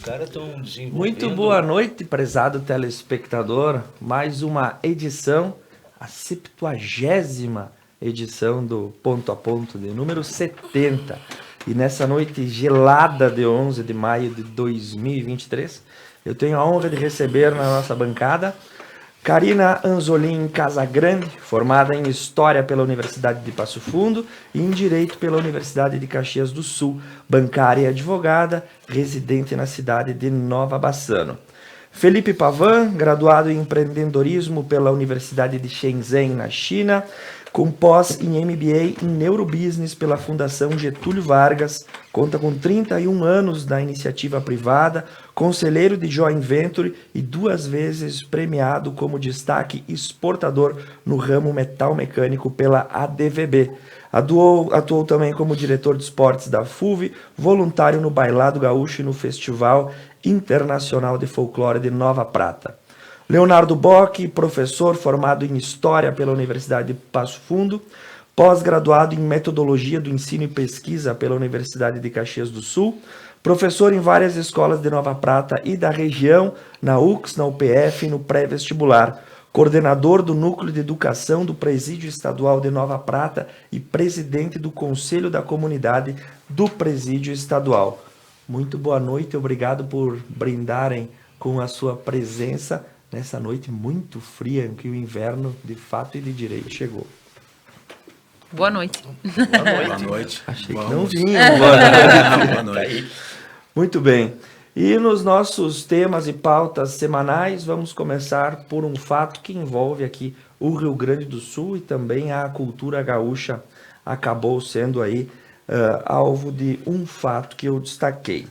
caras estão desenvolvendo... Muito boa noite, prezado telespectador. Mais uma edição, a 70ª edição do Ponto a Ponto, de número 70. E nessa noite gelada de 11 de maio de 2023, eu tenho a honra de receber na nossa bancada Karina Anzolin Casagrande, formada em História pela Universidade de Passo Fundo e em Direito pela Universidade de Caxias do Sul, bancária e advogada, residente na cidade de Nova Bassano. Felipe Pavan, graduado em Empreendedorismo pela Universidade de Shenzhen, na China, com pós em MBA em Neurobusiness pela Fundação Getúlio Vargas, conta com 31 anos da iniciativa privada, conselheiro de joint venture e 2 vezes premiado como destaque exportador no ramo metal mecânico pela ADVB. Atuou também como diretor de esportes da FUV, voluntário no Bailado Gaúcho e no Festival Internacional de Folclore de Nova Prata. Leonardo Bock, professor formado em História pela Universidade de Passo Fundo, pós-graduado em Metodologia do Ensino e Pesquisa pela Universidade de Caxias do Sul, professor em várias escolas de Nova Prata e da região, na UX, na UPF e no pré-vestibular, coordenador do Núcleo de Educação do Presídio Estadual de Nova Prata e presidente do Conselho da Comunidade do Presídio Estadual. Muito boa noite, obrigado por brindarem com a sua presença nessa noite muito fria em que o inverno, de fato e de direito, chegou. Boa noite. Boa noite. Achei Vamos. que não vinha. Boa noite. Boa noite. Muito bem. E nos nossos temas e pautas semanais, vamos começar por um fato que envolve aqui o Rio Grande do Sul e também a cultura gaúcha acabou sendo aí alvo de um fato que eu destaquei.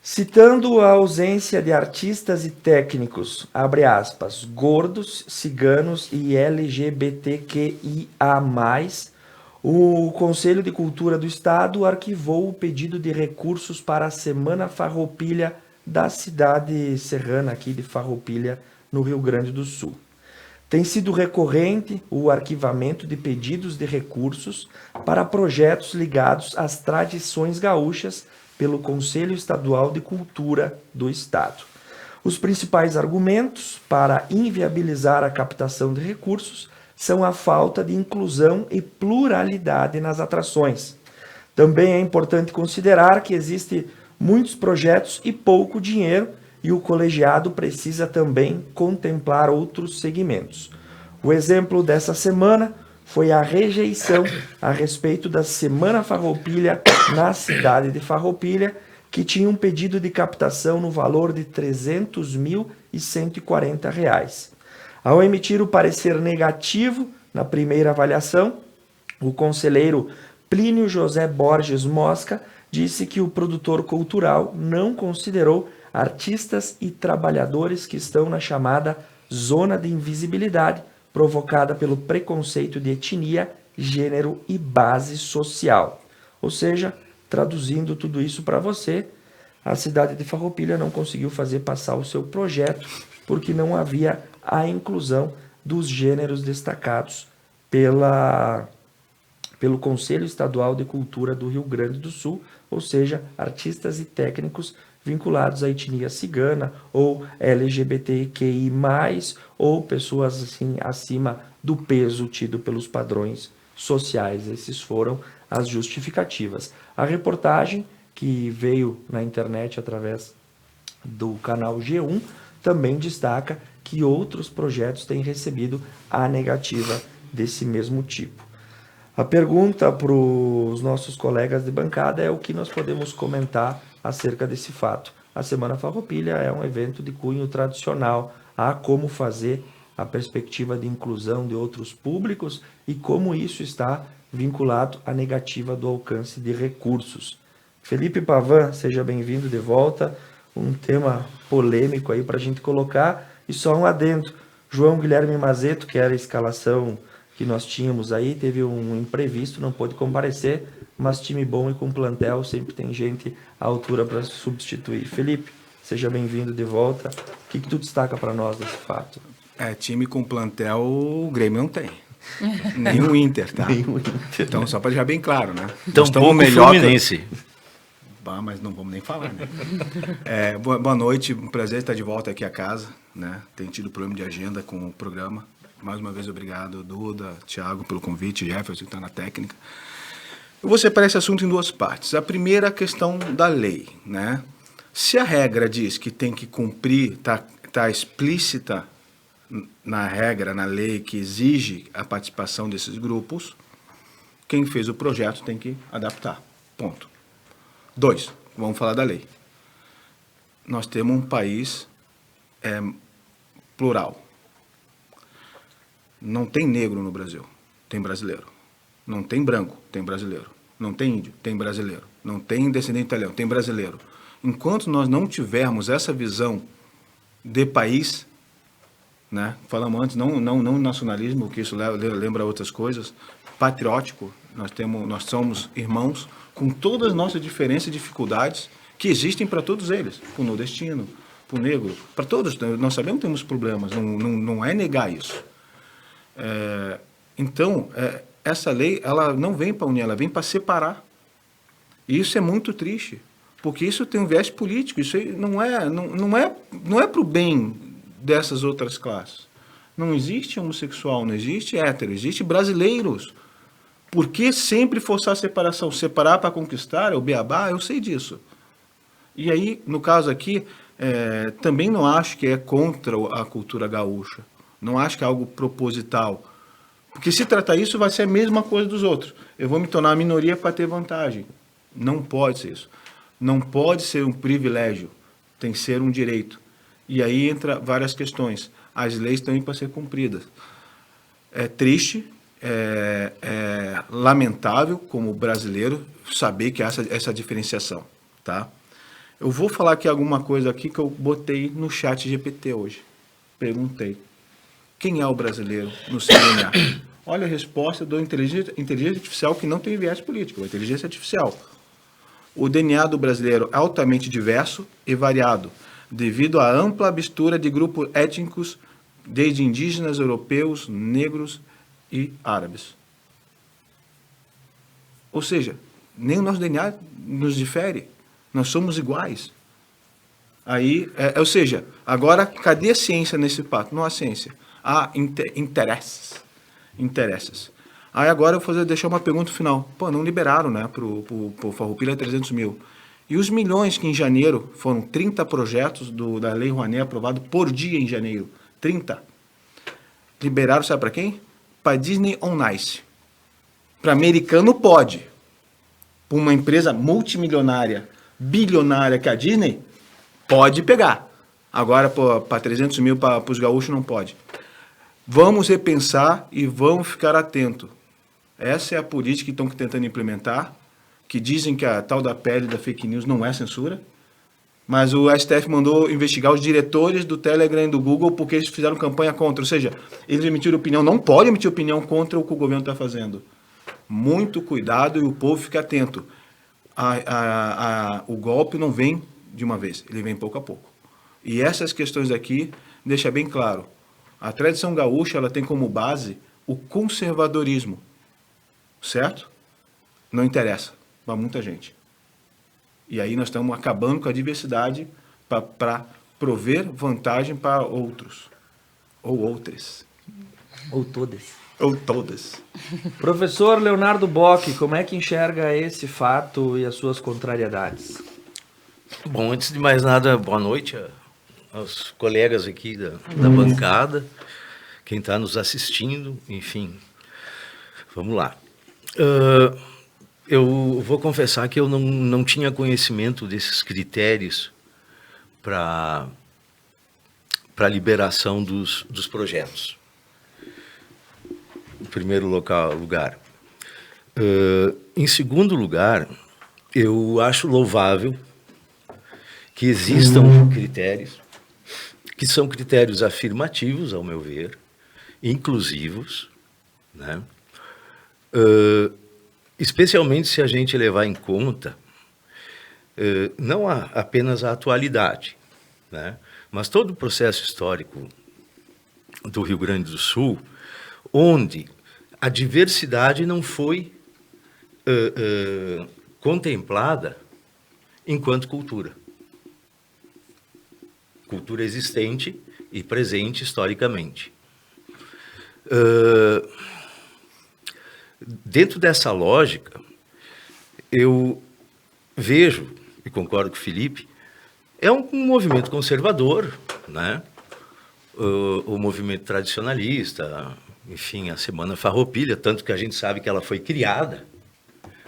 Citando a ausência de artistas e técnicos, abre aspas, gordos, ciganos e LGBTQIA+, o Conselho de Cultura do Estado arquivou o pedido de recursos para a Semana Farroupilha da cidade serrana aqui de Farroupilha, no Rio Grande do Sul. Tem sido recorrente o arquivamento de pedidos de recursos para projetos ligados às tradições gaúchas pelo Conselho Estadual de Cultura do Estado. Os principais argumentos para inviabilizar a captação de recursos são a falta de inclusão e pluralidade nas atrações. Também é importante considerar que existem muitos projetos e pouco dinheiro, e o colegiado precisa também contemplar outros segmentos. O exemplo dessa semana foi a rejeição a respeito da Semana Farroupilha na cidade de Farroupilha, que tinha um pedido de captação no valor de R$ 300.140. Ao emitir o parecer negativo na primeira avaliação, o conselheiro Plínio José Borges Mosca disse que o produtor cultural não considerou artistas e trabalhadores que estão na chamada zona de invisibilidade, provocada pelo preconceito de etnia, gênero e base social. Ou seja, traduzindo tudo isso para você, a cidade de Farroupilha não conseguiu fazer passar o seu projeto porque não havia a inclusão dos gêneros destacados pelo Conselho Estadual de Cultura do Rio Grande do Sul, ou seja, artistas e técnicos vinculados à etnia cigana ou LGBTQI+, ou pessoas assim acima do peso tido pelos padrões sociais. Esses foram as justificativas. A reportagem, que veio na internet através do canal G1, também destaca que outros projetos têm recebido a negativa desse mesmo tipo. A pergunta para os nossos colegas de bancada é o que nós podemos comentar acerca desse fato. A Semana Farroupilha é um evento de cunho tradicional. Há como fazer a perspectiva de inclusão de outros públicos e como isso está vinculado à negativa do alcance de recursos. Felipe Pavan, seja bem-vindo de volta. Um tema polêmico aí para a gente colocar. E só um adendo. João Guilherme Mazeto, que era a escalação que nós tínhamos aí, teve um imprevisto, não pôde comparecer, mas time bom e com plantel sempre tem gente à altura para substituir. Felipe, seja bem-vindo de volta. O que tu destaca para nós desse fato? Time com plantel o Grêmio não tem. Nem o Inter, tá? Nem o Inter. Então, só para deixar bem claro, né? Então, pouco melhor Fluminense. Mas não vamos nem falar, né? Boa noite, um prazer estar de volta aqui à casa, né? Tem tido problema de agenda com o programa. Mais uma vez, obrigado, Duda, Thiago, pelo convite, Jefferson, que está na técnica. Eu vou separar esse assunto em duas partes. A primeira, a questão da lei, né? Se a regra diz que tem que cumprir, tá explícita na regra, na lei, que exige a participação desses grupos, quem fez o projeto tem que adaptar. Ponto. 2, vamos falar da lei. Nós temos um país plural. Não tem negro no Brasil, tem brasileiro. Não tem branco, tem brasileiro. Não tem índio, tem brasileiro. Não tem descendente italiano, tem brasileiro. Enquanto nós não tivermos essa visão de país, né? Falamos antes, não nacionalismo, que isso lembra outras coisas, patriótico, nós somos irmãos com todas as nossas diferenças e dificuldades que existem para todos eles, para o nordestino, para o negro, para todos. Nós sabemos que temos problemas, não é negar isso. Então, essa lei, ela não vem para unir, ela vem para separar. E isso é muito triste, porque isso tem um viés político, isso aí não é para o bem dessas outras classes. Não existe homossexual, não existe hétero, existe brasileiros. Por que sempre forçar a separação? Separar para conquistar é o beabá, eu sei disso. E aí, no caso aqui, também não acho que é contra a cultura gaúcha. Não acho que é algo proposital. Porque se tratar isso, vai ser a mesma coisa dos outros. Eu vou me tornar a minoria para ter vantagem. Não pode ser isso. Não pode ser um privilégio. Tem que ser um direito. E aí entra várias questões. As leis estão aí para ser cumpridas. É triste, é lamentável, como brasileiro, saber que há essa diferenciação. Tá? Eu vou falar aqui alguma coisa aqui que eu botei no chat GPT hoje. Perguntei. Quem é o brasileiro no seu DNA? Olha a resposta do inteligência artificial que não tem viés político, a inteligência artificial. O DNA do brasileiro é altamente diverso e variado, devido à ampla mistura de grupos étnicos, desde indígenas, europeus, negros e árabes. Ou seja, nem o nosso DNA nos difere, nós somos iguais. Aí, ou seja, agora, cadê a ciência nesse pacto? Não há ciência. Há interesses. Aí agora eu vou deixar uma pergunta final. Pô, não liberaram, né, pro Farroupilha 300 mil. E os milhões que em janeiro foram 30 projetos da Lei Rouanet aprovado por dia em janeiro. 30. Liberaram, sabe para quem? Para Disney on Ice. Para americano pode. Para uma empresa multimilionária, bilionária que é a Disney, pode pegar. Agora, para 300 mil para os gaúchos não pode. Vamos repensar e vamos ficar atentos. Essa é a política que estão tentando implementar, que dizem que a tal da pele da fake news não é censura, mas o STF mandou investigar os diretores do Telegram e do Google porque eles fizeram campanha contra. Ou seja, eles emitiram opinião, não podem emitir opinião contra o que o governo está fazendo. Muito cuidado e o povo fica atento. O golpe não vem de uma vez, ele vem pouco a pouco. E essas questões aqui deixa bem claro. A tradição gaúcha ela tem como base o conservadorismo, certo? Não interessa para muita gente. E aí nós estamos acabando com a diversidade para prover vantagem para outros, ou outras. Ou todas. Ou todas. Professor Leonardo Bock, como é que enxerga esse fato e as suas contrariedades? Bom, antes de mais nada, boa noite aos colegas aqui da bancada, quem está nos assistindo, enfim, vamos lá. Eu vou confessar que eu não tinha conhecimento desses critérios para a liberação dos projetos. Em primeiro lugar. Em segundo lugar, eu acho louvável que existam critérios, que são critérios afirmativos, ao meu ver, inclusivos, né? Especialmente se a gente levar em conta não apenas a atualidade, né? Mas todo o processo histórico do Rio Grande do Sul, onde a diversidade não foi contemplada enquanto cultura. Cultura existente e presente historicamente. Dentro dessa lógica, eu vejo, e concordo com o Felipe, é um movimento conservador, né? O movimento tradicionalista, enfim, a Semana Farroupilha, tanto que a gente sabe que ela foi criada,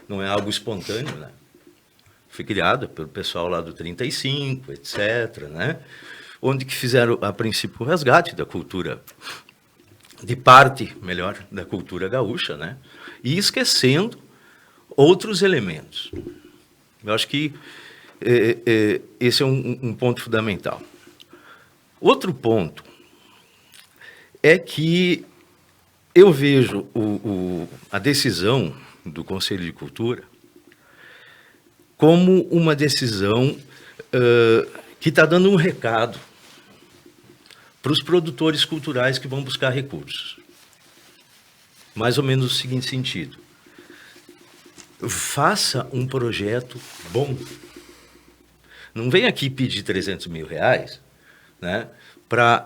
não é algo espontâneo, né? Foi criada pelo pessoal lá do 35, etc., né? Onde que fizeram, a princípio, o resgate da cultura, de parte, melhor, da cultura gaúcha, né? E esquecendo outros elementos. Eu acho que esse é um ponto fundamental. Outro ponto é que eu vejo a decisão do Conselho de Cultura como uma decisão que está dando um recado para os produtores culturais que vão buscar recursos. Mais ou menos o seguinte sentido: faça um projeto bom. Não vem aqui pedir 300 mil reais, né,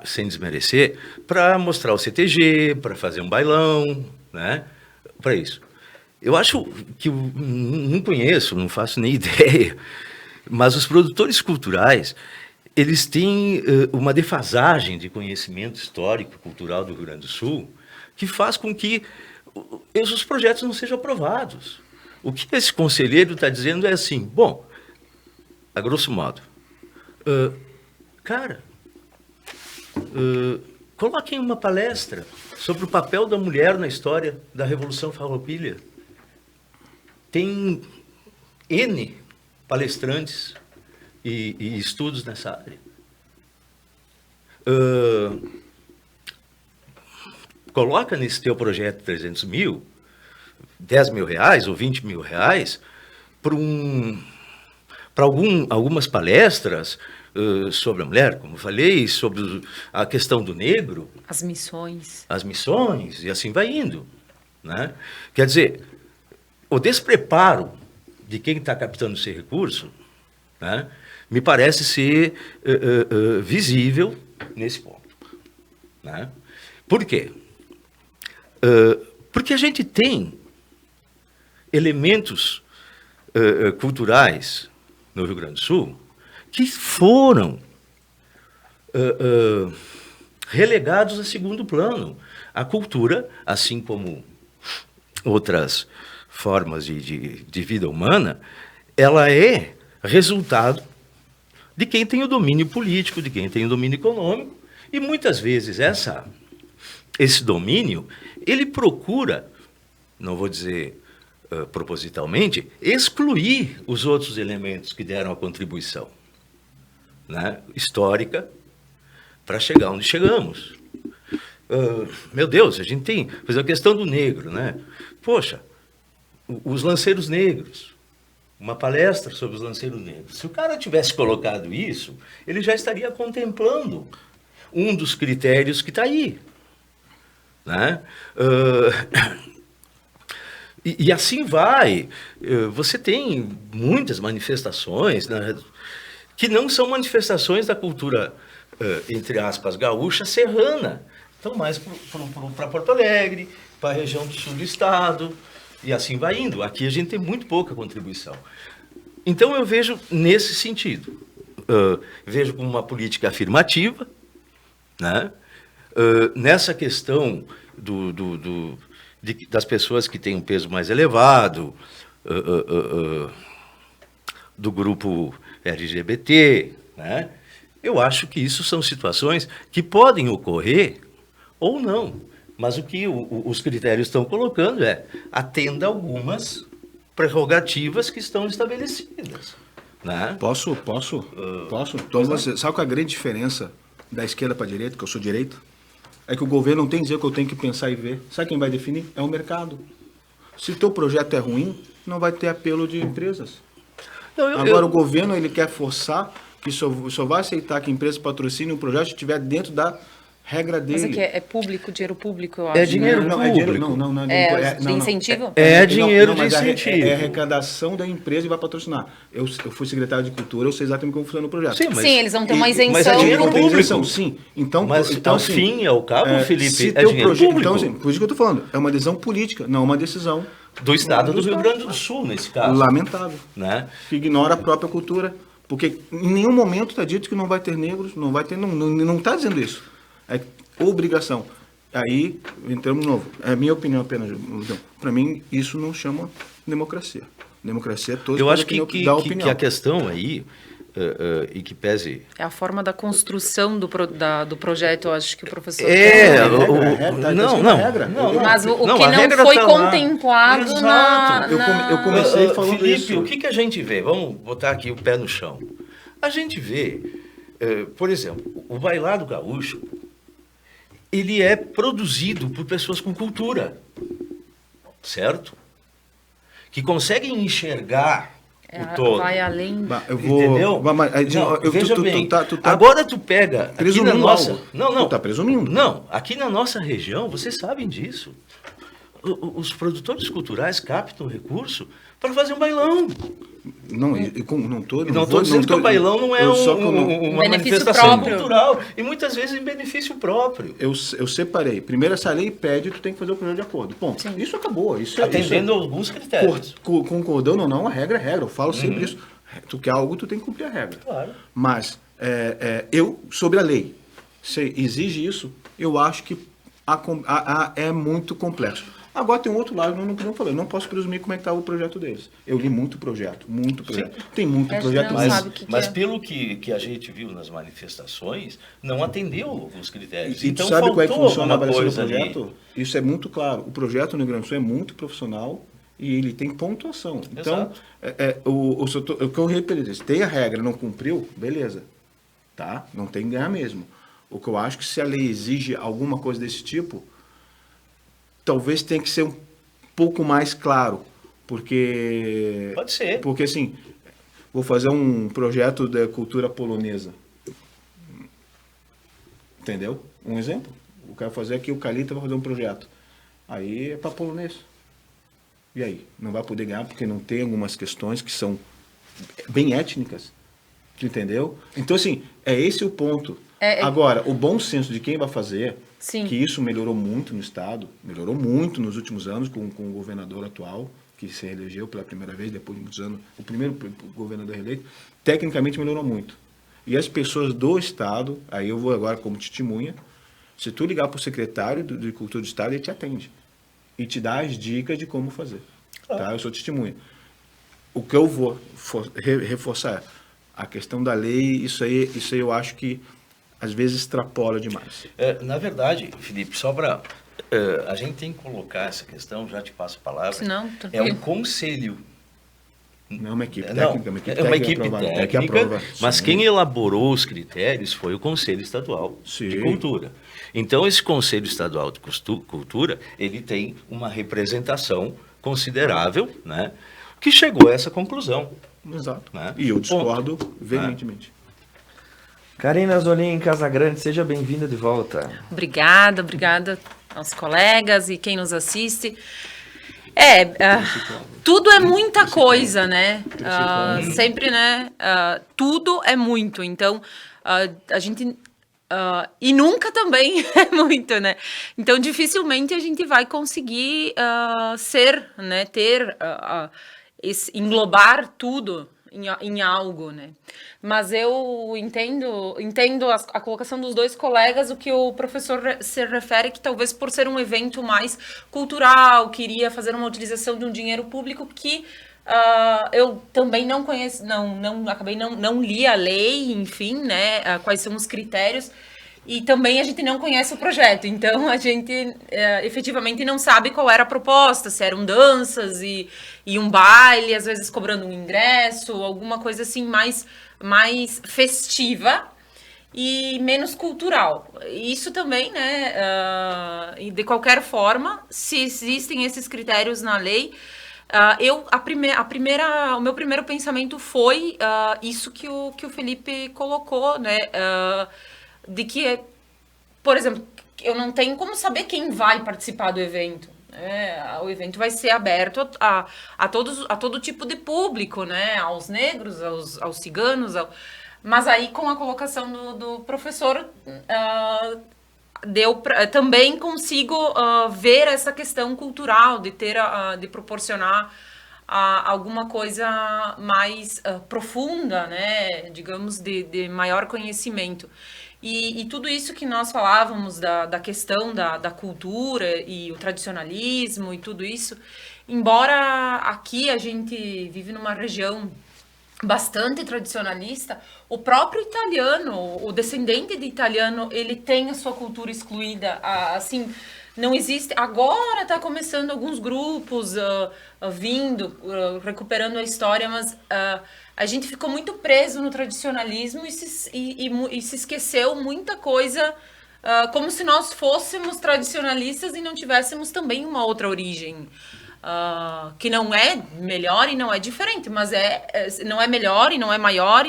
sem desmerecer, para mostrar o CTG, para fazer um bailão, né, para isso. Eu acho que, não conheço, não faço nem ideia, mas os produtores culturais, eles têm uma defasagem de conhecimento histórico, cultural do Rio Grande do Sul, que faz com que os projetos não sejam aprovados. O que esse conselheiro está dizendo é assim, bom, a grosso modo, coloquem uma palestra sobre o papel da mulher na história da Revolução Farroupilha. Tem N palestrantes e estudos nessa área. Coloca nesse teu projeto 300 mil, 10 mil reais ou 20 mil reais para algumas palestras sobre a mulher, como eu falei, sobre a questão do negro. As missões. As missões, e assim vai indo, né? Quer dizer, o despreparo de quem está captando esse recurso, né, me parece ser visível nesse ponto. Né? Por quê? Porque a gente tem elementos culturais no Rio Grande do Sul que foram relegados a segundo plano. A cultura, assim como outras formas de vida humana, ela é resultado de quem tem o domínio político, de quem tem o domínio econômico, e muitas vezes esse domínio, ele procura, não vou dizer propositalmente, excluir os outros elementos que deram a contribuição, né, histórica, para chegar onde chegamos. Meu Deus, a gente tem, por exemplo, a questão do negro, né? Poxa, os lanceiros negros, uma palestra sobre os lanceiros negros. Se o cara tivesse colocado isso, ele já estaria contemplando um dos critérios que está aí. Né? E assim vai. Você tem muitas manifestações, né, que não são manifestações da cultura, entre aspas, gaúcha serrana. Então, mais para Porto Alegre, para a região do sul do estado, e assim vai indo. Aqui a gente tem muito pouca contribuição. Então, eu vejo nesse sentido. Vejo como uma política afirmativa, né? Nessa questão das pessoas que têm um peso mais elevado, do grupo LGBT, né? Eu acho que isso são situações que podem ocorrer ou não. Mas o que os critérios estão colocando atenda algumas prerrogativas que estão estabelecidas. Né? Posso? Então, sabe qual é a grande diferença da esquerda para a direita, que eu sou direita? É que o governo não tem que dizer o que eu tenho que pensar e ver. Sabe quem vai definir? É o mercado. Se o teu projeto é ruim, não vai ter apelo de empresas. Agora, o governo ele quer forçar que só vai aceitar que a empresa patrocine um projeto se estiver dentro Regra Mas dele. aqui é público, dinheiro público, eu acho. É dinheiro Não, público. é dinheiro, não, De incentivo? É dinheiro de mas incentivo. É arrecadação da empresa e vai patrocinar. Eu fui secretário de cultura, eu sei exatamente como funciona o projeto. Sim, eles vão ter uma mas é isenção. dinheiro Não tem público. isenção, sim. Então, Mas então ao assim, fim e ao cabo, Felipe, se é teu dinheiro projeto, público. então, assim, por isso que eu estou falando, é uma decisão política, não uma decisão Do estado do Rio Estado. Grande do Sul, nesse caso. lamentável, Né? que ignora a própria cultura, porque em nenhum momento está dito que não vai ter negros, não vai ter, não está dizendo isso. É obrigação. Aí, entramos de novo. É a minha opinião apenas, para mim, isso não chama democracia. Democracia é todos Eu acho podem que dar opinião. a questão aí, e que pese... É a forma da construção do projeto, eu acho que o professor... Não. Mas o Não, que a não regra foi tá lá. contemplado Exato. Eu comecei falando Felipe, isso. o que a gente vê? Vamos botar aqui o pé no chão. A gente vê, por exemplo, o bailado gaúcho, ele é produzido por pessoas com cultura, certo? Que conseguem enxergar o todo. Vai além... Eu vou... Entendeu? Veja bem, agora tu pega aqui na presumindo nossa... algo. Não. Tu tá presumindo. Não, aqui na nossa região, vocês sabem disso. Os produtores culturais captam recurso para fazer um bailão. Não estou Não estou dizendo que o bailão não é uma benefício manifestação próprio. cultural. E muitas vezes em benefício próprio. Eu separei. Primeiro, essa lei pede, tu tem que fazer o projeto de acordo. Ponto. Sim. Isso acabou. Atendendo alguns critérios. Concordando ou não, a regra é regra. Eu falo sempre isso. Tu quer algo, tu tem que cumprir a regra. Claro. Mas, sobre a lei, se exige isso, eu acho que é muito complexo. Agora tem um outro lado, que não falei. Eu não posso presumir como é que estava o projeto deles. Eu li muito projeto. Tem muito A gente projeto. não Mas sabe o que Mas é. pelo que a gente viu nas manifestações, não atendeu alguns critérios. E Então tu sabe como é que faltou funciona a alguma avaliação do coisa ali. projeto? Isso é muito claro. O projeto no Rio Grande do Sul é muito profissional e ele tem pontuação. Então, o que eu repito, se tem a regra, não cumpriu, beleza. Tá? Não tem que ganhar mesmo. O que eu acho que se a lei exige alguma coisa desse tipo, talvez tenha que ser um pouco mais claro. Porque... Pode ser. Porque, assim, vou fazer um projeto da cultura polonesa. Entendeu? Um exemplo. Eu quero fazer aqui, o Calita vai fazer um projeto. Aí é para polonês. E aí? Não vai poder ganhar porque não tem algumas questões que são bem étnicas. Entendeu? Então, assim, é esse o ponto. Agora, o bom senso de quem vai fazer, Sim. que isso melhorou muito no Estado, melhorou muito nos últimos anos com o governador atual, que se reelegeu pela primeira vez, depois de muitos anos, o primeiro governador reeleito, tecnicamente melhorou muito. E as pessoas do Estado, aí eu vou agora como testemunha, se tu ligar para o secretário de Cultura do Estado, ele te atende. E te dá as dicas de como fazer. Claro. Tá? Eu sou testemunha. O que eu vou reforçar é a questão da lei, isso aí eu acho que às vezes extrapola demais. Na verdade, Felipe, só para... a gente tem que colocar essa questão, já te passo a palavra. Senão, é tranquilo. um conselho. Não é uma equipe Não, técnica, é uma equipe aprovada, técnica, que aprova. mas Sim. quem elaborou os critérios foi o Conselho Estadual de Sim. Cultura. Então, esse Conselho Estadual de Cultura, ele tem uma representação considerável, né, que chegou a essa conclusão. Exato. Né? E eu discordo veementemente. Karina Zolim Casagrande, seja bem-vinda de volta. Obrigada aos colegas e quem nos assiste. Tudo é muita coisa, né? Sempre, né? Tudo é muito. Então, a gente... e nunca também é muito, né? Então, dificilmente a gente vai conseguir ser, né? Ter, englobar tudo em algo, né? Mas eu entendo a colocação dos dois colegas, o que o professor se refere, que talvez por ser um evento mais cultural, queria fazer uma utilização de um dinheiro público que eu também não conheço, não li a lei, enfim, né? Quais são os critérios. E também a gente não conhece o projeto, então a gente efetivamente não sabe qual era a proposta, se eram danças e um baile, às vezes cobrando um ingresso, alguma coisa assim mais festiva e menos cultural. Isso também, né, e de qualquer forma, se existem esses critérios na lei, o meu primeiro pensamento foi isso que o Felipe colocou, né, de que por exemplo, eu não tenho como saber quem vai participar do evento. O evento vai ser aberto a todo tipo de público, né? Aos negros, aos ciganos. Mas aí, com a colocação do professor, também consigo ver essa questão cultural de proporcionar alguma coisa mais profunda, né? Digamos, de maior conhecimento. E tudo isso que nós falávamos da questão da cultura e o tradicionalismo e tudo isso, embora aqui a gente vive numa região bastante tradicionalista, o próprio italiano, o descendente de italiano, ele tem a sua cultura excluída, assim, não existe. Agora está começando alguns grupos vindo, recuperando a história, mas a gente ficou muito preso no tradicionalismo e se esqueceu muita coisa, como se nós fôssemos tradicionalistas e não tivéssemos também uma outra origem. Que não é melhor e não é diferente, mas não é melhor e não é maior,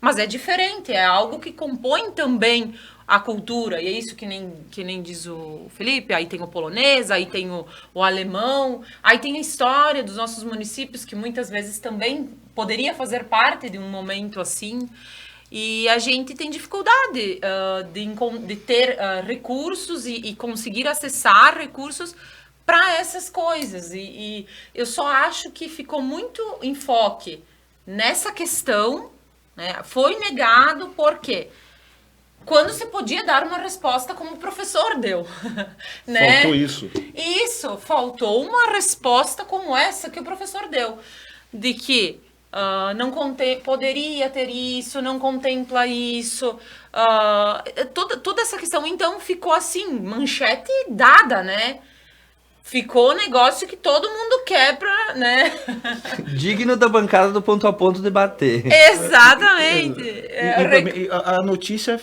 mas é diferente, é algo que compõe também a cultura, e é isso que nem diz o Felipe. Aí tem o polonês, aí tem o alemão, aí tem a história dos nossos municípios, que muitas vezes também poderia fazer parte de um momento assim, e a gente tem dificuldade de ter recursos e conseguir acessar recursos para essas coisas, e eu só acho que ficou muito enfoque nessa questão, né? Foi negado porque quando se podia dar uma resposta como o professor deu, né? Faltou isso. Isso, faltou uma resposta como essa que o professor deu, de que poderia ter isso, não contempla isso, toda essa questão, então ficou assim, manchete dada, né? Ficou um negócio que todo mundo quer pra, né? Digno da bancada do ponto a ponto debater. Exatamente. A notícia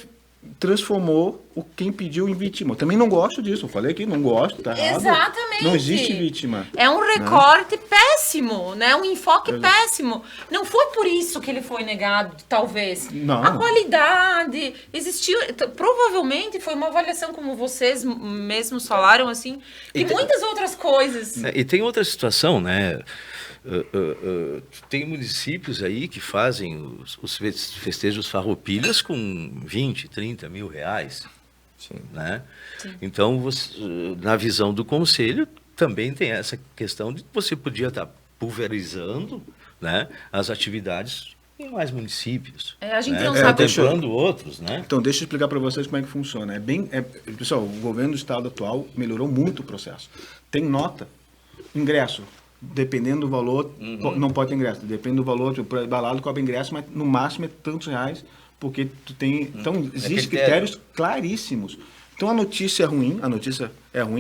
transformou quem pediu em vítima. Eu também não gosto disso. Eu falei que não gosto, tá errado. Exatamente. Não existe vítima. É um recorte péssimo, né? Um enfoque péssimo. Não foi por isso que ele foi negado, talvez. Não. A qualidade existiu. Provavelmente foi uma avaliação, como vocês mesmos falaram, assim, e muitas outras coisas. E tem outra situação, né? Tem municípios aí que fazem os festejos farroupilhas com 20, 30 mil reais. Sim. Né? Sim. Então, na visão do conselho, também tem essa questão de que você podia estar pulverizando, né, as atividades em mais municípios. A gente né? não sabe. Contemplando outros, né? Então, deixa eu explicar para vocês como é que funciona. Pessoal, o governo do estado atual melhorou muito o processo. Tem nota, ingresso. Dependendo do valor, não pode ter ingresso. Depende do valor, o balado cobra ingresso, mas no máximo é tantos reais, porque tu tem... Então, existem critérios claríssimos. Então, a notícia é ruim,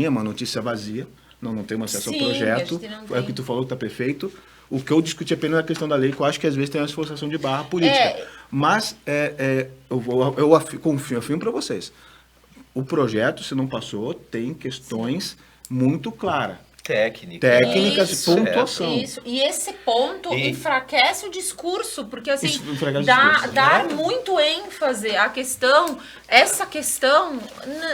é uma notícia vazia, não tem acesso ao projeto, é o que tu falou que está perfeito. O que eu discuti apenas é a questão da lei, que eu acho que às vezes tem uma esforçação de barra política. Mas eu afirmo para vocês, o projeto, se não passou, tem questões muito claras. Técnicas de pontuação. Isso. E esse ponto enfraquece o discurso, porque assim, dá muito ênfase à questão, essa questão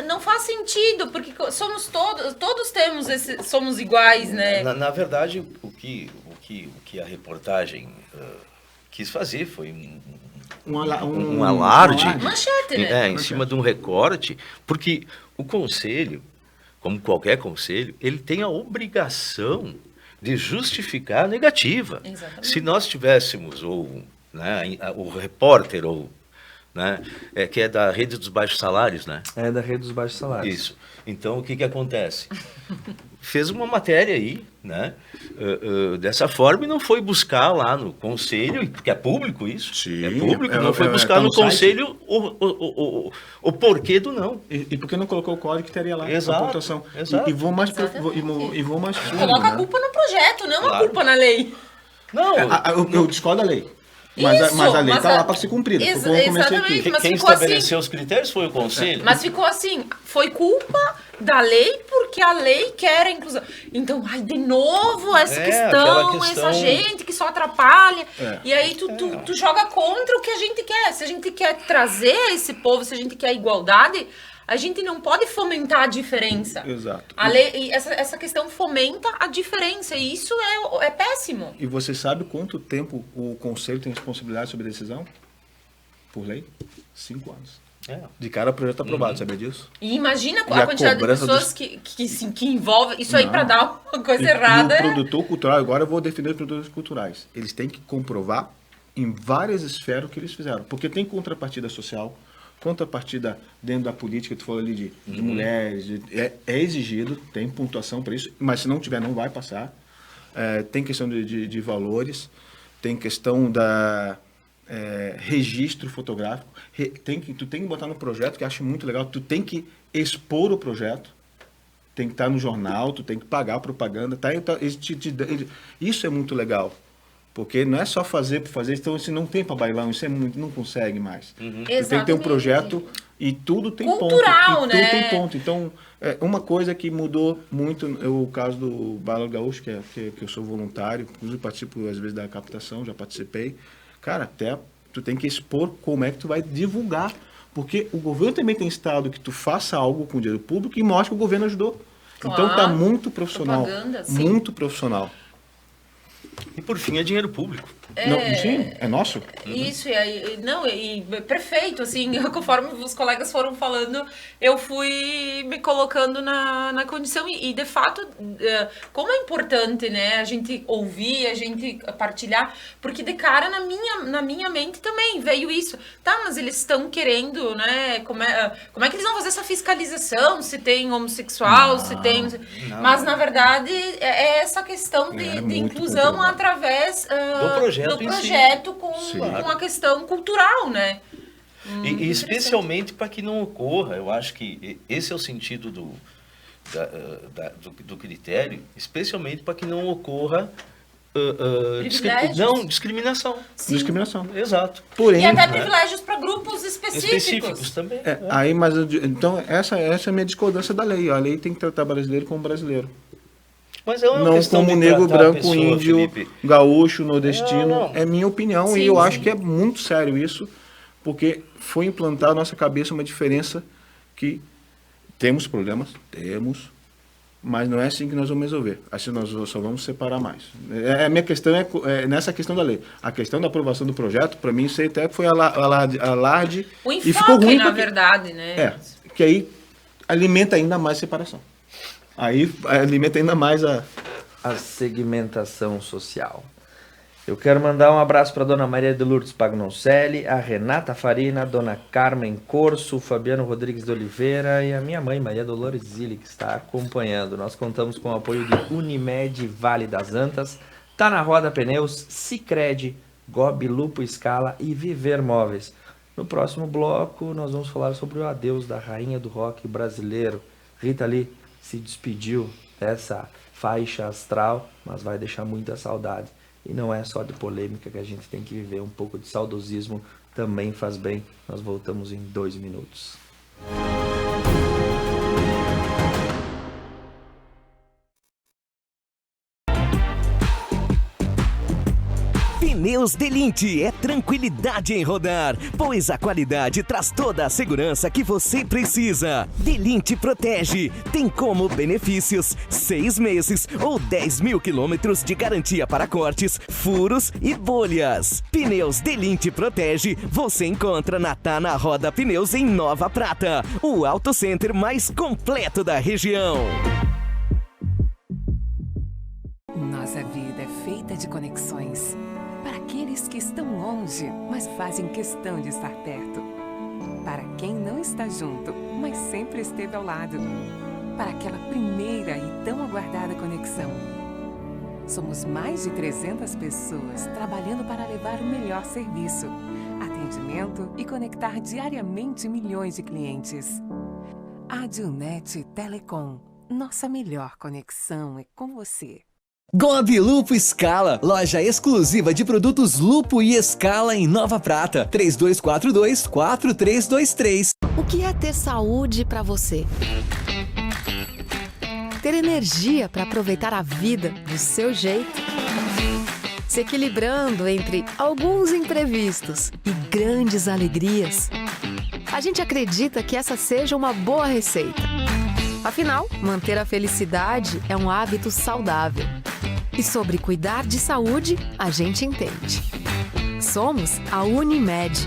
não faz sentido, porque somos todos temos somos iguais, né? Na verdade, o que a reportagem quis fazer foi um alarde, manchete, né? Em cima de um recorte, porque o conselho, como qualquer conselho, ele tem a obrigação de justificar a negativa. Exatamente. Se nós tivéssemos, o repórter, que é da rede dos baixos salários, né? É da rede dos baixos salários. Isso. Então, o que acontece? Fez uma matéria aí, né? Dessa forma, e não foi buscar lá no conselho, porque é público isso. Sim, é público, não foi buscar no conselho o porquê do não. E por que não colocou o código que teria lá? Exato, a pontuação? exato. E vou mais fundo. Coloca a culpa no projeto, não a culpa na lei. Não, eu discordo da lei. Mas a lei está lá para ser cumprida. Exatamente. Mas quem ficou estabeleceu assim, os critérios foi o conselho. Mas ficou assim, foi culpa da lei porque a lei quer a inclusão. Então, de novo essa questão, essa gente que só atrapalha. E aí tu joga contra o que a gente quer. Se a gente quer trazer esse povo, se a gente quer igualdade, A gente não pode fomentar a diferença. Exato. A lei, essa questão fomenta a diferença, e isso é péssimo. E você sabe quanto tempo o conselho tem responsabilidade sobre a decisão? Por lei? 5 anos. De cada projeto aprovado, sabia disso? E imagina E a quantidade de cobrança pessoas que envolve isso aí para dar uma coisa errada. E o produtor cultural, agora eu vou defender os produtores culturais. Eles têm que comprovar em várias esferas o que eles fizeram. Porque tem contrapartida social, contrapartida dentro da política, tu falou ali de mulheres, é exigido, tem pontuação para isso, mas se não tiver, não vai passar. Tem questão de valores, tem questão da registro fotográfico, tu tem que botar no projeto, que eu acho muito legal, tu tem que expor o projeto, tem que estar no jornal, tu tem que pagar a propaganda, isso é muito legal. Porque não é só fazer por fazer, então se não tem para bailão, isso não consegue mais. Tu tem que ter um projeto e tudo tem cultural, ponto. Né? Tudo tem ponto. Então, uma coisa que mudou muito, o caso do Bailão Gaúcho, que eu sou voluntário, inclusive participo às vezes da captação, já participei. Cara, até tu tem que expor como é que tu vai divulgar. Porque o governo também tem estado que tu faça algo com o dinheiro público e mostre que o governo ajudou. Claro. Então tá muito profissional. Muito profissional. E por fim é dinheiro público. Sim, é nosso. Isso, e perfeito, assim, conforme os colegas foram falando, eu fui me colocando na condição, e de fato, como é importante, né, a gente ouvir, a gente partilhar, porque de cara na minha mente também veio isso, tá, mas eles estão querendo, né, como é que eles vão fazer essa fiscalização, se tem homossexual, se tem... Não. Mas, na verdade, é essa questão de inclusão através do projeto com a questão cultural, né? E especialmente para que não ocorra, eu acho que esse é o sentido do critério, especialmente para que não ocorra discriminação. Sim. Discriminação. Exato. Porém, e até privilégios para grupos específicos também. Então, essa é a minha discordância da lei. A lei tem que tratar brasileiro como brasileiro. Mas é uma não como negro, branco, pessoa, índio, Felipe. Gaúcho, nordestino. Não. É minha opinião. Sim, e eu acho que é muito sério isso, porque foi implantar na nossa cabeça uma diferença que temos problemas, mas não é assim que nós vamos resolver. Assim nós só vamos separar mais. A minha questão é nessa questão da lei. A questão da aprovação do projeto, para mim, isso aí até foi alarde. O enfoque, e ficou ruim na verdade, né? Que aí alimenta ainda mais separação. Aí alimenta ainda mais a segmentação social. Eu quero mandar um abraço para a dona Maria de Lourdes Pagnoncelli, a Renata Farina, a dona Carmen Corso, o Fabiano Rodrigues de Oliveira e a minha mãe, Maria Dolores Zilli, que está acompanhando. Nós contamos com o apoio de Unimed Vale das Antas, Tá na Roda Pneus, Sicredi, Gobi Lupo Scala e Viver Móveis. No próximo bloco, nós vamos falar sobre o adeus da rainha do rock brasileiro. Rita Lee se despediu dessa faixa astral, mas vai deixar muita saudade. E não é só de polêmica que a gente tem que viver, um pouco de saudosismo também faz bem. Nós voltamos em 2 minutos. Pneus Delinte é tranquilidade em rodar, pois a qualidade traz toda a segurança que você precisa. Delinte protege, tem como benefícios 6 meses ou 10 mil quilômetros de garantia para cortes, furos e bolhas. Pneus Delinte protege, você encontra na Tá na Roda Pneus em Nova Prata, o auto center mais completo da região. Nossa vida é feita de conexões. Para aqueles que estão longe, mas fazem questão de estar perto. Para quem não está junto, mas sempre esteve ao lado. Para aquela primeira e tão aguardada conexão. Somos mais de 300 pessoas trabalhando para levar o melhor serviço, atendimento e conectar diariamente milhões de clientes. Adilnet Telecom. Nossa melhor conexão é com você. Gobi Lupo Scala, loja exclusiva de produtos Lupo e Scala em Nova Prata, 3242-4323. O que é ter saúde para você? Ter energia para aproveitar a vida do seu jeito? Se equilibrando entre alguns imprevistos e grandes alegrias? a gente acredita que essa seja uma boa receita. Afinal, manter a felicidade é um hábito saudável. E sobre cuidar de saúde, a gente entende. Somos a Unimed.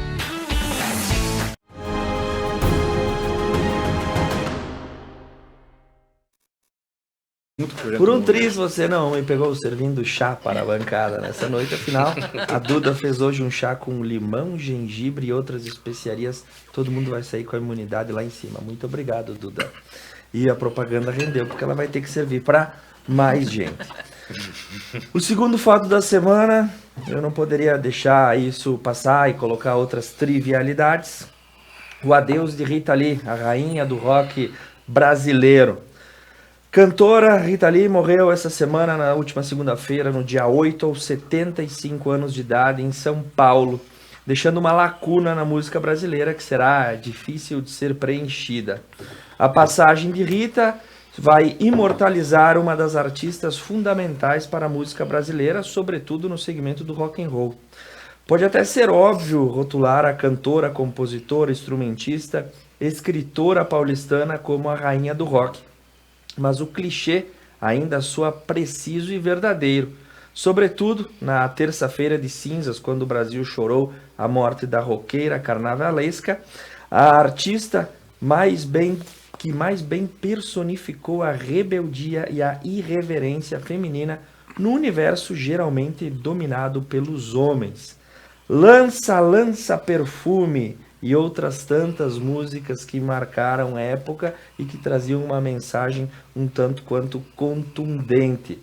Por um triz você não me pegou servindo chá para a bancada nessa noite. Afinal, a Duda fez hoje um chá com limão, gengibre e outras especiarias. Todo mundo vai sair com a imunidade lá em cima. Muito obrigado, Duda. E a propaganda rendeu, porque ela vai ter que servir para mais gente. O segundo fato da semana, eu não poderia deixar isso passar e colocar outras trivialidades. O adeus de Rita Lee, a rainha do rock brasileiro. Cantora Rita Lee morreu essa semana, na última segunda-feira, no dia 8, aos 75 anos de idade, em São Paulo, deixando uma lacuna na música brasileira que será difícil de ser preenchida. A passagem de Rita vai imortalizar uma das artistas fundamentais para a música brasileira, sobretudo no segmento do rock and roll. Pode até ser óbvio rotular a cantora, compositora, instrumentista, escritora paulistana como a rainha do rock, mas o clichê ainda soa preciso e verdadeiro, sobretudo na terça-feira de cinzas, quando o Brasil chorou a morte da roqueira carnavalesca, a artista que mais bem personificou a rebeldia e a irreverência feminina no universo geralmente dominado pelos homens. Lança, lança perfume e outras tantas músicas que marcaram a época e que traziam uma mensagem um tanto quanto contundente.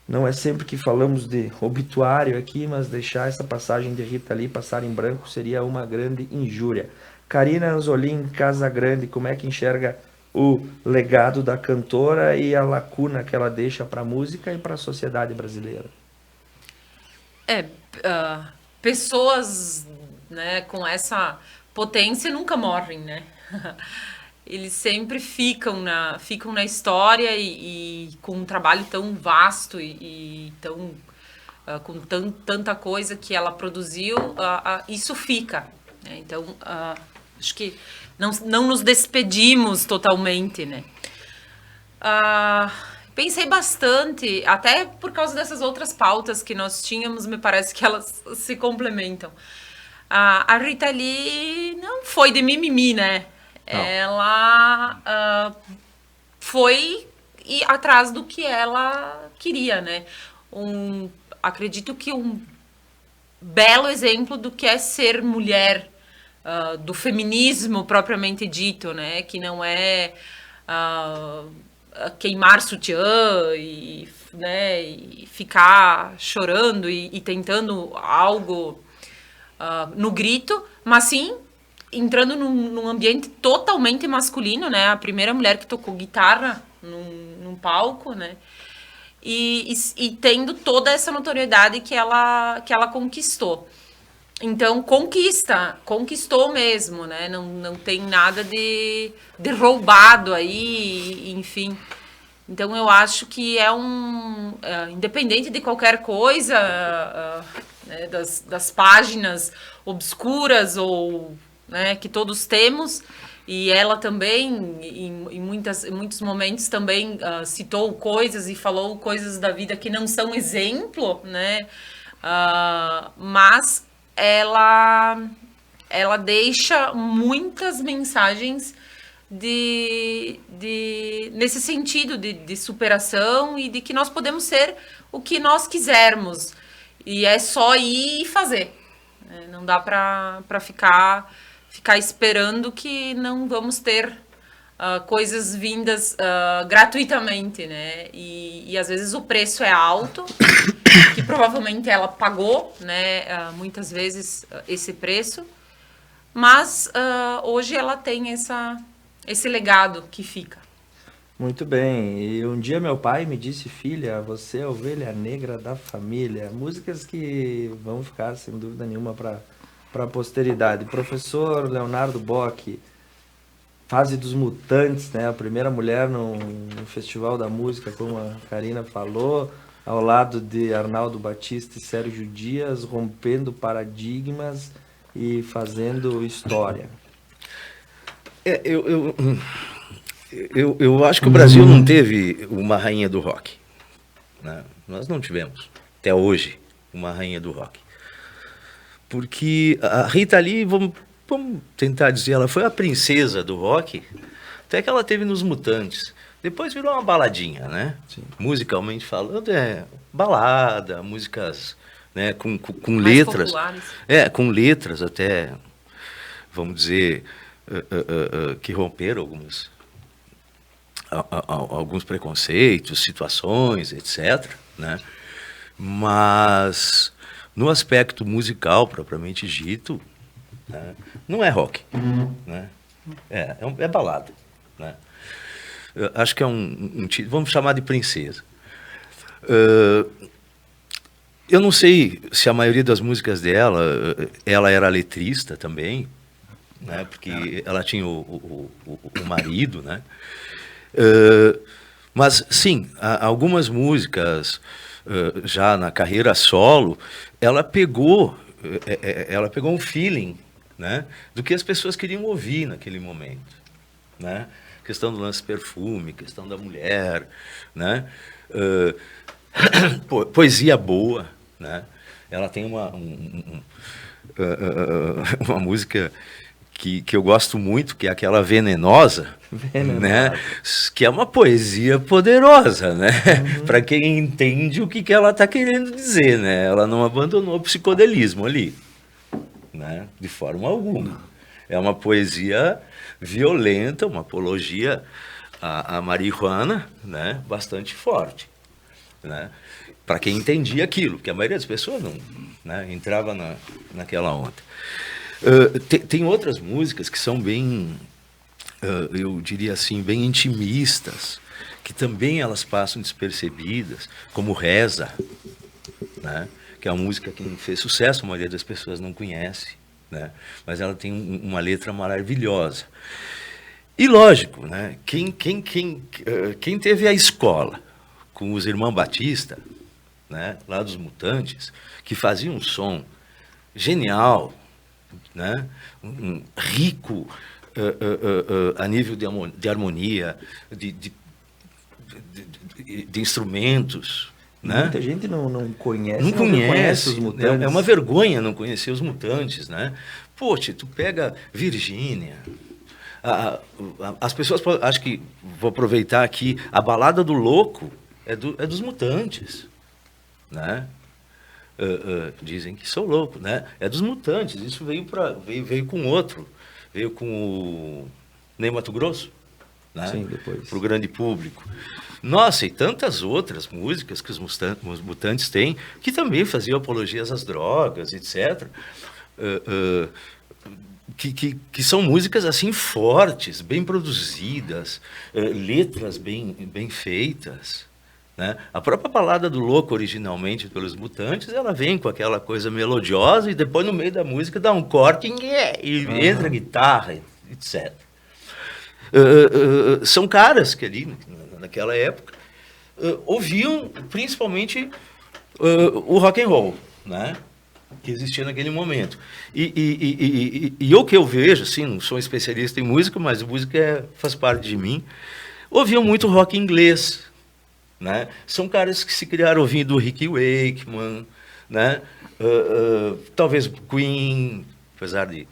Não é sempre que falamos de obituário aqui, mas deixar essa passagem de Rita Lee passar em branco seria uma grande injúria. Karina Anzolin Casagrande, como é que enxerga o legado da cantora e a lacuna que ela deixa para a música e para a sociedade brasileira? Pessoas, né, com essa potência nunca morrem, né? Eles sempre ficam na história e com um trabalho tão vasto e tão com tanta coisa que ela produziu, isso fica, né? Então, acho que não nos despedimos totalmente, né? Pensei bastante, até por causa dessas outras pautas que nós tínhamos, me parece que elas se complementam. A Rita Lee não foi de mimimi, né? Não. Ela foi atrás do que ela queria, né? Acredito que um belo exemplo do que é ser mulher, do feminismo propriamente dito, né? Que não é queimar sutiã e, né, e ficar chorando e tentando algo no grito, mas sim entrando num ambiente totalmente masculino, né? A primeira mulher que tocou guitarra num palco, né? E tendo toda essa notoriedade que ela conquistou. Então, conquistou mesmo, né? Não tem nada de roubado aí, enfim. Então, eu acho que independente de qualquer coisa, né, das páginas obscuras ou, né, que todos temos, e ela também, em muitos momentos, também citou coisas e falou coisas da vida que não são exemplo, né? Mas ela deixa muitas mensagens nesse sentido de superação e de que nós podemos ser o que nós quisermos. E é só ir e fazer. Não dá para ficar esperando que não vamos ter coisas vindas gratuitamente, né? E às vezes o preço é alto, que provavelmente ela pagou, né? Muitas vezes esse preço, mas hoje ela tem esse legado que fica. Muito bem, e um dia meu pai me disse: filha, você é a ovelha negra da família. Músicas que vão ficar, sem dúvida nenhuma, para a posteridade. Professor Leonardo Bock, Fase dos Mutantes, né? A primeira mulher no Festival da Música, como a Karina falou, ao lado de Arnaldo Batista e Sérgio Dias, rompendo paradigmas e fazendo história. Eu acho que o Brasil não teve uma rainha do rock, né? Nós não tivemos, até hoje, uma rainha do rock. Porque a Rita Lee, vamos tentar dizer, ela foi a princesa do rock, até que ela teve nos Mutantes. Depois virou uma baladinha, né? Sim. Musicalmente falando, balada, músicas, né, com letras. Populares. Com letras até, vamos dizer, que romperam alguns preconceitos, situações, etc., né? Mas no aspecto musical propriamente dito, né, não é rock, né? É balada, né? Eu acho que é vamos chamar de princesa. Eu não sei se a maioria das músicas dela, ela era letrista também, né? Porque ela tinha o marido, né? Mas sim, algumas músicas já na carreira solo, ela pegou um feeling, né, do que as pessoas queriam ouvir naquele momento, né? Questão do lance perfume, questão da mulher, né? Poesia boa, né? Ela tem uma música que eu gosto muito, que é aquela Venenosa, né? Que é uma poesia poderosa, né? Para quem entende o que ela está querendo dizer, né? Ela não abandonou o psicodelismo ali, né? De forma alguma. É uma poesia violenta, uma apologia à marihuana, né? Bastante forte, né? Para quem entendia aquilo, porque a maioria das pessoas não, né, entrava naquela onda. Tem outras músicas que são bem, eu diria assim, bem intimistas, que também elas passam despercebidas, como Reza, né? Que é uma música que fez sucesso, a maioria das pessoas não conhece, né? Mas ela tem uma letra maravilhosa. E lógico, né? Quem teve a escola com os Irmãos Batista, né, lá dos Mutantes, que faziam um som genial, né, rico a nível de harmonia, de instrumentos, né? Muita gente não conhece, não conhece os Mutantes. É uma vergonha não conhecer os Mutantes, né? Poxa, tu pega Virgínia. As pessoas, acho que vou aproveitar aqui, a Balada do Louco é dos Mutantes, né? Dizem que sou louco, né? É dos Mutantes. Isso veio com outro, veio com o Ney Matogrosso, né? Sim, depois. Para o grande público. Nossa, e tantas outras músicas que os Mutantes têm, que também faziam apologias às drogas, etc. Que são músicas assim fortes, bem produzidas, letras bem feitas, né? A própria Balada do Louco, originalmente pelos Mutantes, ela vem com aquela coisa melodiosa e depois no meio da música dá um corte e entra a guitarra, etc. São caras que ali, naquela época, ouviam principalmente o rock and roll, né? Que existia naquele momento. E o que eu vejo, assim, não sou especialista em música, mas música faz parte de mim, ouviam muito rock inglês, né? São caras que se criaram ouvindo Rick Wakeman, né? Talvez Queen, apesar de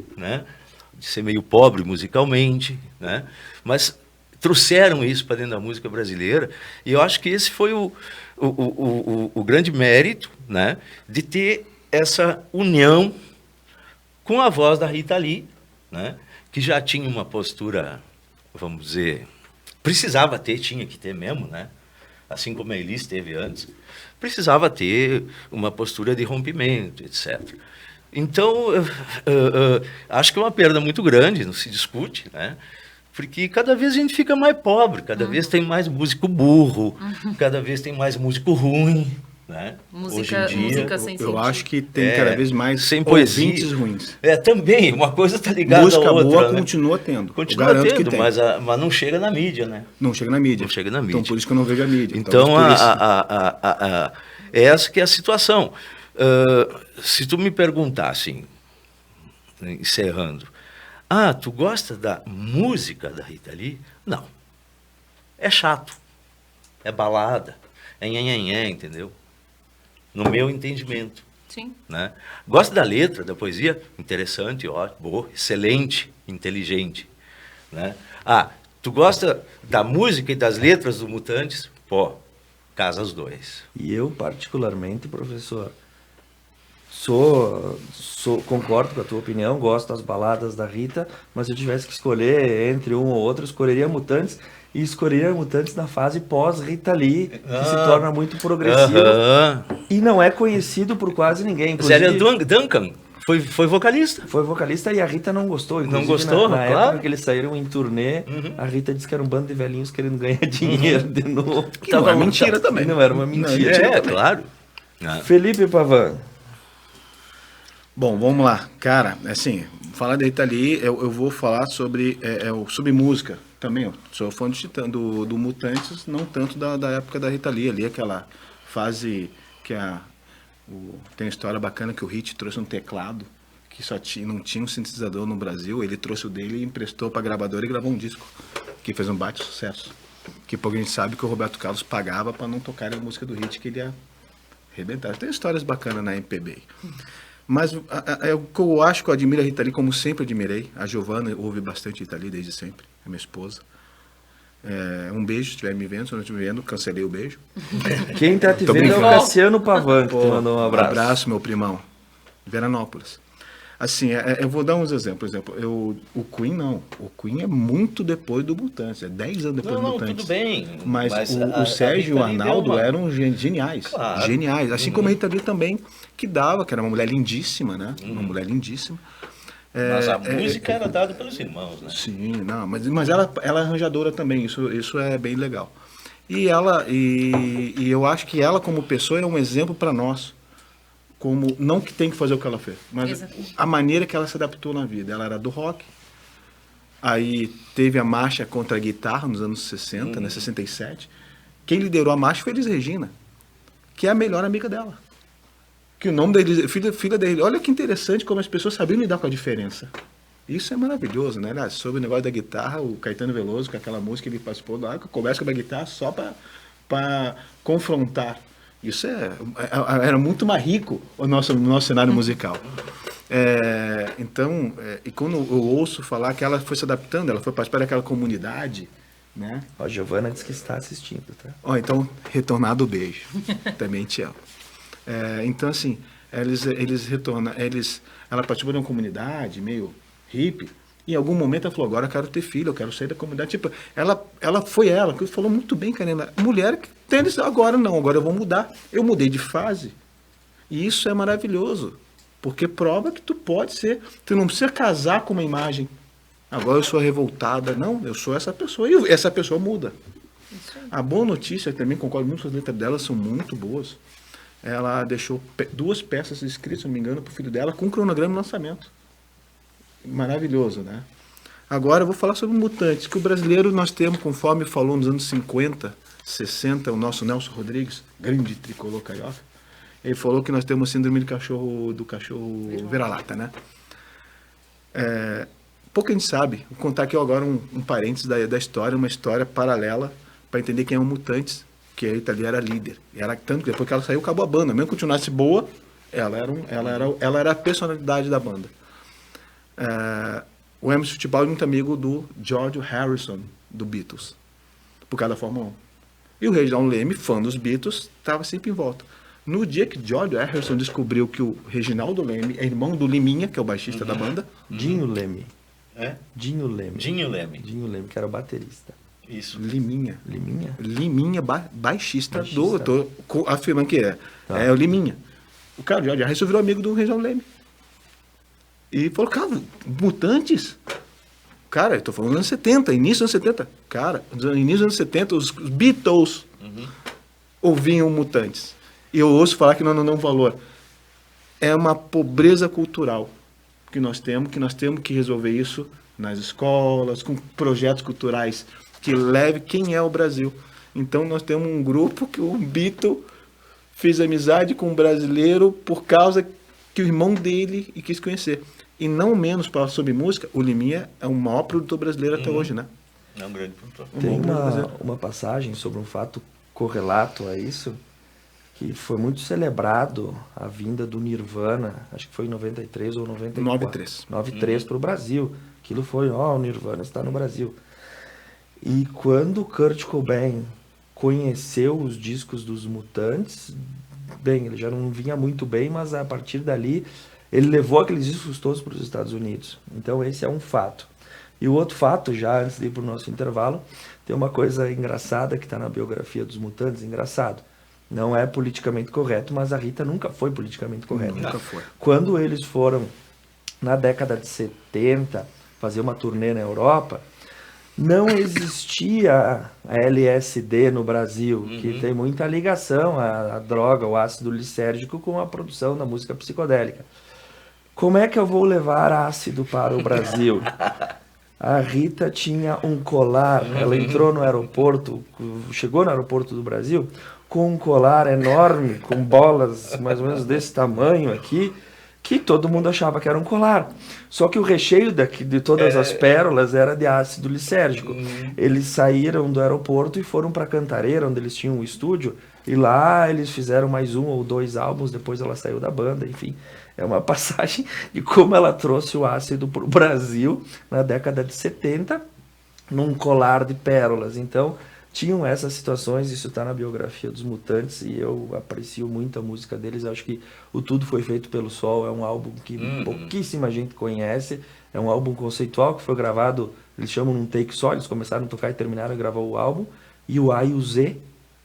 ser meio pobre musicalmente, né? Mas trouxeram isso para dentro da música brasileira, e eu acho que esse foi o grande mérito, né? De ter essa união com a voz da Rita Lee, né? Que já tinha uma postura, vamos dizer, tinha que ter mesmo, né? Assim como a Elis teve antes, precisava ter uma postura de rompimento, etc. Então, acho que é uma perda muito grande, não se discute, né? Porque cada vez a gente fica mais pobre, cada vez tem mais músico burro, cada vez tem mais músico ruim, né? Hoje em dia, música sem eu sentido. acho que tem cada vez mais sem ouvintes poesia. ruins. Também, uma coisa está ligada Música à outra. boa né? continua tendo. Continua Garanto tendo, que tem. mas não chega na mídia, né? Não chega na mídia. Não chega na mídia. Então, por isso que eu não vejo a mídia. Então, Talvez por isso. essa que é a situação. Se tu me perguntar, assim, encerrando, Ah, tu gosta da música da Rita Lee? Não. É chato. É balada. É nhanhanhã, entendeu? No meu entendimento. Sim. Né? Gosta da letra, da poesia? Interessante, ótimo, boa, excelente, inteligente. Né? Ah, tu gosta da música e das letras do Mutantes? Pô, casa os dois. E eu, particularmente, professor, concordo com a tua opinião, gosto das baladas da Rita, mas se eu tivesse que escolher entre um ou outro, eu escolheria Mutantes, e escolheria Mutantes na fase pós-Rita Lee, que se torna muito progressivo e não é conhecido por quase ninguém. Zélia Duncan foi vocalista. Foi vocalista e a Rita não gostou. Não gostou, na claro. época que eles saíram em turnê, a Rita disse que era um bando de velhinhos querendo ganhar dinheiro de novo. Que não é mentira também. Não era uma mentira. É, claro. Felipe Pavan. Bom, vamos lá. Cara, assim, falar da Rita Lee, eu vou falar sobre música também. Eu sou fã do Mutantes, não tanto da época da Rita Lee, ali aquela fase que tem uma história bacana que o Hit trouxe um teclado que não tinha um sintetizador no Brasil, ele trouxe o dele e emprestou para a gravadora e gravou um disco que fez um baita sucesso. Que pouco a gente sabe que o Roberto Carlos pagava para não tocar a música do Hit, que ele ia arrebentar. Tem histórias bacanas na MPB. Mas o que eu acho que eu admiro a Rita Lee, como sempre admirei. A Giovana ouve bastante Rita Lee desde sempre, a minha esposa. Um beijo, se estiver me vendo. Se não estiver me vendo, cancelei o beijo. Quem tá te vendo é o Cassiano Pavan, que te mandou um abraço. Um abraço, meu primão. Veranópolis. Assim, eu vou dar uns exemplos. Por exemplo, o Queen não. O Queen é muito depois do Mutantes. É 10 anos depois do Mutantes. Tudo bem. Mas o Sérgio e o Arnaldo eram geniais. Claro. Geniais. Assim como a Rita Lee também, que era uma mulher lindíssima, né? Uma mulher lindíssima. Mas a música era dada pelos irmãos, né? Sim, não, mas ela é arranjadora também, isso é bem legal. E eu acho que ela como pessoa é um exemplo para nós, como não que tem que fazer o que ela fez, mas Exatamente. a maneira que ela se adaptou na vida. Ela era do rock, aí teve a marcha contra a guitarra nos anos 60, né, 67. Quem liderou a marcha foi Elis Regina, que é a melhor amiga dela. Que o nome da Elis, filha dele. Olha que interessante como as pessoas sabiam lidar com a diferença. Isso é maravilhoso, né? Sobre o negócio da guitarra, o Caetano Veloso, com aquela música ele participou da que começa com a guitarra só para confrontar. Isso era muito mais rico o nosso cenário musical. Então, e quando eu ouço falar que ela foi se adaptando, ela foi participar daquela comunidade, né? A Giovana disse que está assistindo, tá? Então, retornado o beijo. Também te amo. Então, assim, eles retornam, ela participou de uma comunidade meio hippie, e em algum momento ela falou, agora eu quero ter filho, eu quero sair da comunidade. Tipo, ela que falou muito bem, Karina, mulher que tem agora não, agora eu vou mudar. Eu mudei de fase. E isso é maravilhoso, porque prova que tu pode ser, tu não precisa casar com uma imagem. Agora eu sou revoltada. Não, eu sou essa pessoa, e essa pessoa muda. A boa notícia, também concordo muito com as letras dela, são muito boas. Ela deixou 2 peças escritas, se não me engano, para o filho dela, com um cronograma de lançamento. Maravilhoso, né? Agora eu vou falar sobre Mutantes, que o brasileiro nós temos, conforme falou nos anos 50, 60, o nosso Nelson Rodrigues, grande tricolor carioca, ele falou que nós temos síndrome do cachorro vira-lata, né? Pouco a gente sabe. Vou contar aqui agora um parênteses da história, uma história paralela, para entender quem é o Mutantes, que a Rita Lee era líder. E era tanto que depois que ela saiu, acabou a banda. Mesmo que continuasse boa, ela era a personalidade da banda. O Emerson Fittipaldi é muito amigo do George Harrison, do Beatles, por causa da Fórmula 1. E o Reginaldo Leme, fã dos Beatles, estava sempre em volta. No dia que George Harrison descobriu que o Reginaldo Leme é irmão do Liminha, que é o baixista da banda. Dinho Leme. Dinho Leme. Dinho Leme, que era o baterista. Isso. Liminha, baixista. Eu tô afirmando que é o Liminha. O cara, George Harrison, virou amigo do Reginaldo Leme. E falou, cara, Mutantes? Cara, eu tô falando dos anos 70, início dos anos 70. Cara, no início dos anos 70, os Beatles ouviam Mutantes. E eu ouço falar que não dão valor. É uma pobreza cultural que nós temos que resolver isso nas escolas, com projetos culturais que leve quem é o Brasil. Então nós temos um grupo que o Beatle fez amizade com um brasileiro por causa que o irmão dele quis conhecer. E não menos para sobre música, o Liminha é o maior produtor brasileiro até hoje, né? É um grande produtor. Tem uma passagem sobre um fato correlato a isso, que foi muito celebrado a vinda do Nirvana, acho que foi em 93 ou 94. 93. 93 para o Brasil. Aquilo foi, o Nirvana está no Brasil. E quando Kurt Cobain conheceu os discos dos Mutantes, bem, ele já não vinha muito bem, mas a partir dali ele levou aqueles discos todos para os Estados Unidos. Então esse é um fato. E o outro fato, já antes de ir para o nosso intervalo, tem uma coisa engraçada que está na biografia dos Mutantes, engraçado. Não é politicamente correto, mas a Rita nunca foi politicamente correta. Nunca foi. Quando eles foram, na década de 70, fazer uma turnê na Europa, não existia a LSD no Brasil, que tem muita ligação à droga, o ácido lisérgico, com a produção da música psicodélica. Como é que eu vou levar ácido para o Brasil? A Rita tinha um colar, ela entrou no aeroporto, chegou no aeroporto do Brasil, com um colar enorme, com bolas mais ou menos desse tamanho aqui, que todo mundo achava que era um colar. Só que o recheio de todas as pérolas era de ácido lisérgico. Eles saíram do aeroporto e foram para Cantareira, onde eles tinham um estúdio, e lá eles fizeram mais 1 ou 2 álbuns, depois ela saiu da banda, enfim. É uma passagem de como ela trouxe o ácido para o Brasil na década de 70, num colar de pérolas. Então, tinham essas situações, isso está na biografia dos Mutantes, e eu aprecio muito a música deles. Acho que o Tudo Foi Feito pelo Sol é um álbum que pouquíssima gente conhece, é um álbum conceitual que foi gravado, eles chamam num take só, eles começaram a tocar e terminaram a gravar o álbum, e o A e o Z,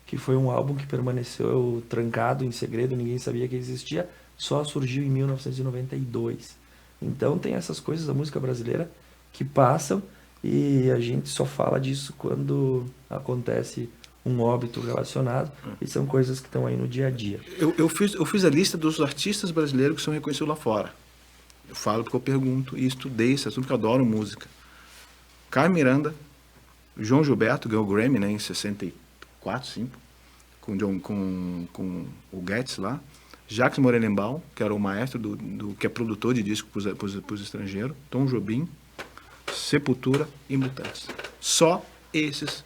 que foi um álbum que permaneceu trancado em segredo, ninguém sabia que existia, só surgiu em 1992. Então tem essas coisas da música brasileira que passam e a gente só fala disso quando acontece um óbito relacionado, e são coisas que estão aí no dia a dia. Eu fiz a lista dos artistas brasileiros que são reconhecidos lá fora. Eu falo porque eu pergunto e estudei esse assunto, que eu adoro música. Caio Miranda, João Gilberto ganhou o Grammy, né, em 64, 5, com o Getz lá. Jacques Morelenbaum, que era o maestro que é produtor de disco para os estrangeiros. Tom Jobim, Sepultura e Mutantes. Só esses.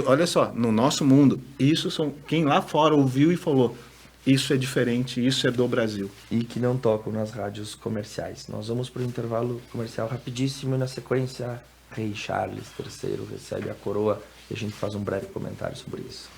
Olha só, no nosso mundo, isso são quem lá fora ouviu e falou: isso é diferente, isso é do Brasil. E que não tocam nas rádios comerciais. Nós vamos para o intervalo comercial rapidíssimo e na sequência, Rei Charles III recebe a coroa e a gente faz um breve comentário sobre isso.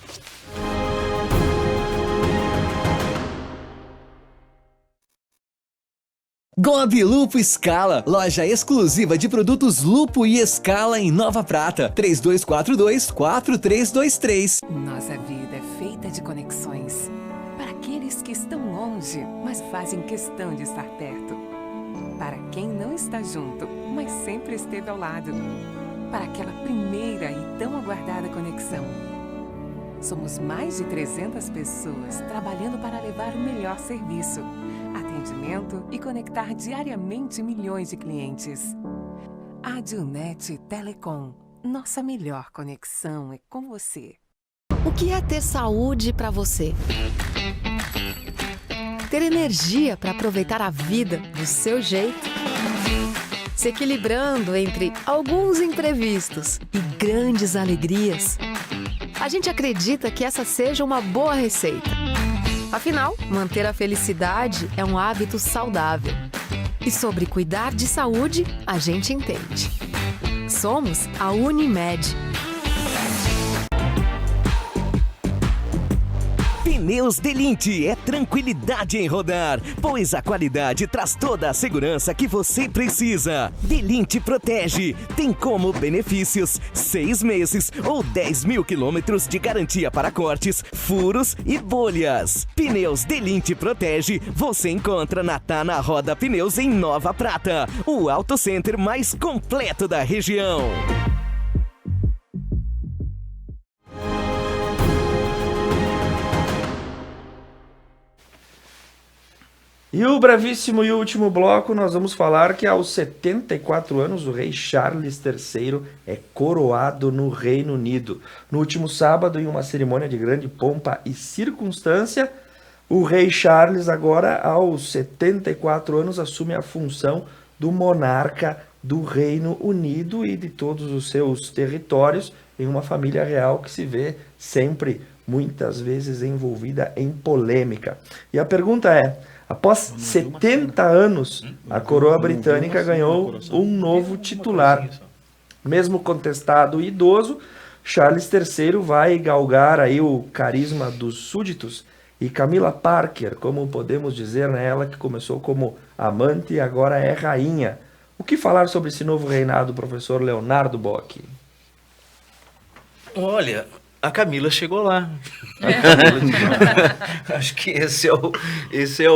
Gobi Lupo Scala, loja exclusiva de produtos Lupo e Scala em Nova Prata, 3242-4323. Nossa vida é feita de conexões. Para aqueles que estão longe, mas fazem questão de estar perto. Para quem não está junto, mas sempre esteve ao lado. Para aquela primeira e tão aguardada conexão. Somos mais de 300 pessoas trabalhando para levar o melhor serviço, atendimento e conectar diariamente milhões de clientes. Adilnet Telecom. Nossa melhor conexão é com você. O que é ter saúde para você? Ter energia para aproveitar a vida do seu jeito? Se equilibrando entre alguns imprevistos e grandes alegrias? A gente acredita que essa seja uma boa receita. Afinal, manter a felicidade é um hábito saudável. E sobre cuidar de saúde, a gente entende. Somos a Unimed. Pneus Delinte é tranquilidade em rodar, pois a qualidade traz toda a segurança que você precisa. Delinte Protege tem como benefícios 6 meses ou 10 mil quilômetros de garantia para cortes, furos e bolhas. Pneus Delinte Protege você encontra na Tana Roda Pneus em Nova Prata, o auto center mais completo da região. E o brevíssimo e último bloco, nós vamos falar que aos 74 anos o rei Charles III é coroado no Reino Unido. No último sábado, em uma cerimônia de grande pompa e circunstância, o rei Charles agora aos 74 anos assume a função do monarca do Reino Unido e de todos os seus territórios, em uma família real que se vê sempre, muitas vezes, envolvida em polêmica. E a pergunta é, após 70 anos, a coroa britânica ganhou um novo titular. Mesmo contestado e idoso, Charles III vai galgar aí o carisma dos súditos, e Camilla Parker, como podemos dizer, né, ela que começou como amante e agora é rainha. O que falar sobre esse novo reinado, professor Leonardo Bock? Olha, a Camila chegou lá. Acho que esse é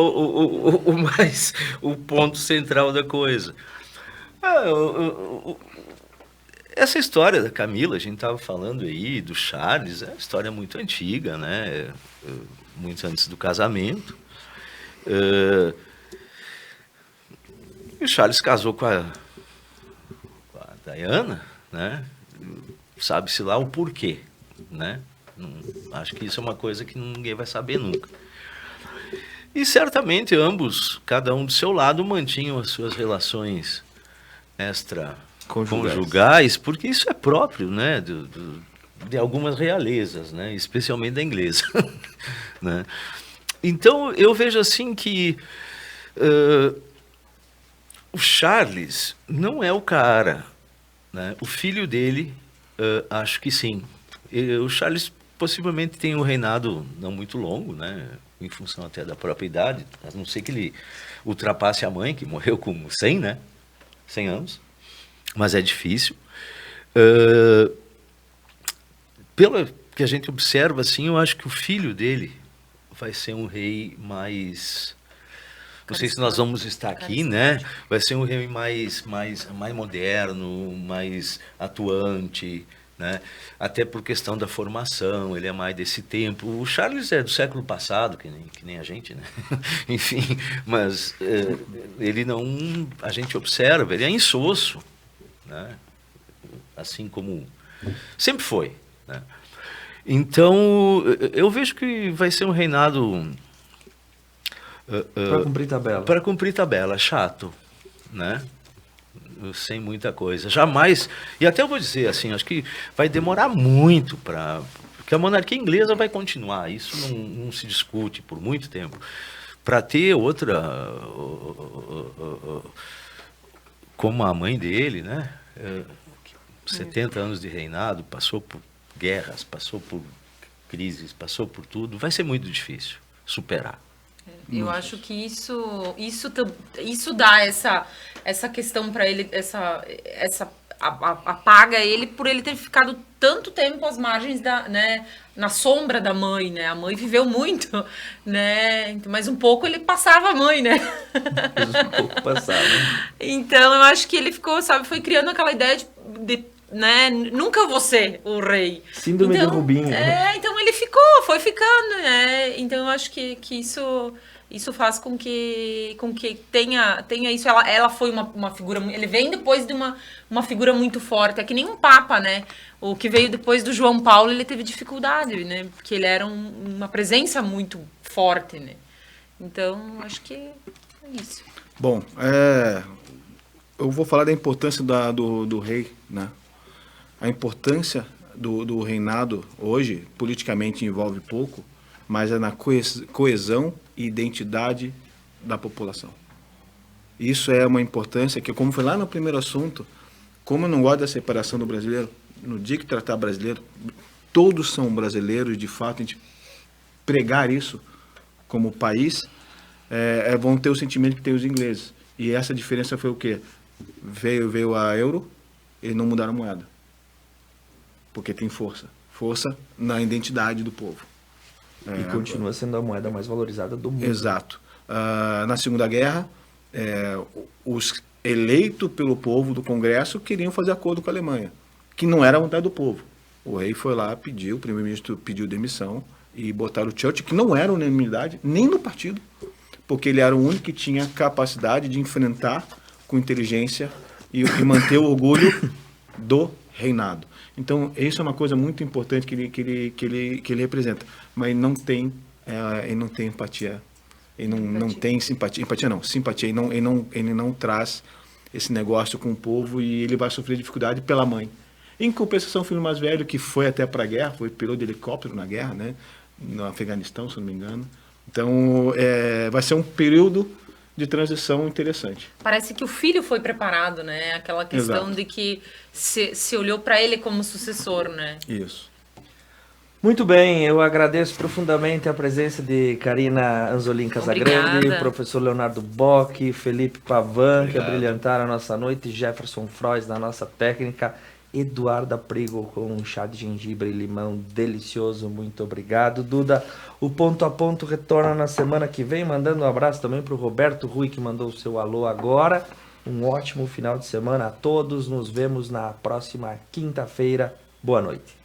o ponto central da coisa. Essa história da Camila, a gente estava falando aí, do Charles, é uma história muito antiga, né? Muito antes do casamento. E o Charles casou com a Diana, né? Sabe-se lá o porquê, né? Acho que isso é uma coisa que ninguém vai saber nunca. E certamente ambos, cada um do seu lado, mantinham as suas relações extraconjugais, porque isso é próprio, né? De algumas realezas, né? Especialmente da inglesa. Né? Então, eu vejo assim que o Charles não é o cara, né? O filho dele, acho que sim. O Charles possivelmente tem um reinado não muito longo, né? Em função até da própria idade, a não ser que ele ultrapasse a mãe, que morreu com 100, né? 100 anos. Mas é difícil. Pelo que a gente observa, assim, eu acho que o filho dele vai ser um rei mais... Não sei se nós vamos estar aqui, né? Vai ser um rei mais moderno, mais atuante, né? Até por questão da formação, ele é mais desse tempo. O Charles é do século passado, que nem a gente, né? Enfim, mas ele não... A gente observa, ele é insosso, né? Assim como sempre foi, né? Então, eu vejo que vai ser um reinado... Para cumprir tabela. Para cumprir tabela, chato, né? Sem muita coisa. Jamais, e até eu vou dizer assim, acho que vai demorar muito porque a monarquia inglesa vai continuar, isso não se discute por muito tempo. Para ter outra, como a mãe dele, né? 70 anos de reinado, passou por guerras, passou por crises, passou por tudo, vai ser muito difícil superar. Eu acho que isso dá essa questão para ele, apaga ele por ele ter ficado tanto tempo às margens né, na sombra da mãe, né? A mãe viveu muito, né? Mas um pouco ele passava a mãe, né? Um pouco passava. Então eu acho que ele ficou, sabe, foi criando aquela ideia de né? Nunca vou ser o rei. Síndrome então, do Rubinho. Então ele foi ficando, né? Então eu acho que isso faz com que tenha isso. Ela foi uma figura... Ele vem depois de uma figura muito forte. É que nem um papa, né? O que veio depois do João Paulo, ele teve dificuldade, né? Porque ele era uma presença muito forte, né? Então, acho que é isso. Bom, eu vou falar da importância do rei, né? A importância do reinado hoje, politicamente envolve pouco, mas é na coesão e identidade da população. Isso é uma importância que, como foi lá no primeiro assunto, como eu não gosto da separação do brasileiro, no dia que tratar brasileiro, todos são brasileiros, de fato, a gente pregar isso como país, vão ter o sentimento que tem os ingleses. E essa diferença foi o quê? Veio a euro e não mudaram a moeda. Porque tem força na identidade do povo. E continua sendo a moeda mais valorizada do mundo. Exato. Na Segunda Guerra, os eleitos pelo povo do Congresso queriam fazer acordo com a Alemanha, que não era a vontade do povo. O rei foi lá, o primeiro-ministro pediu demissão e botaram o Churchill, que não era unanimidade, nem no partido, porque ele era o único que tinha capacidade de enfrentar com inteligência e manter o orgulho do reinado. Então, isso é uma coisa muito importante que ele representa. Mas ele não tem empatia. Ele não tem simpatia. Empatia não, simpatia. Ele não traz esse negócio com o povo e ele vai sofrer dificuldade pela mãe. Em compensação, o filho mais velho, que foi até para a guerra, foi piloto de helicóptero na guerra, né? No Afeganistão, se não me engano. Então, vai ser um período de transição interessante. Parece que o filho foi preparado, né? Aquela questão Exato. de que se olhou para ele como sucessor, né? Isso. Muito bem, eu agradeço profundamente a presença de Karina Anzolin Casagrande, Obrigada. professor Leonardo Bock, Felipe Pavan, que Obrigado. abrilhantaram a nossa noite, Jefferson Frois na nossa técnica, Eduarda Prigo com um chá de gengibre e limão delicioso, muito obrigado. Duda, o Ponto a Ponto retorna na semana que vem, mandando um abraço também para o Roberto Rui, que mandou o seu alô agora. Um ótimo final de semana a todos, nos vemos na próxima quinta-feira. Boa noite.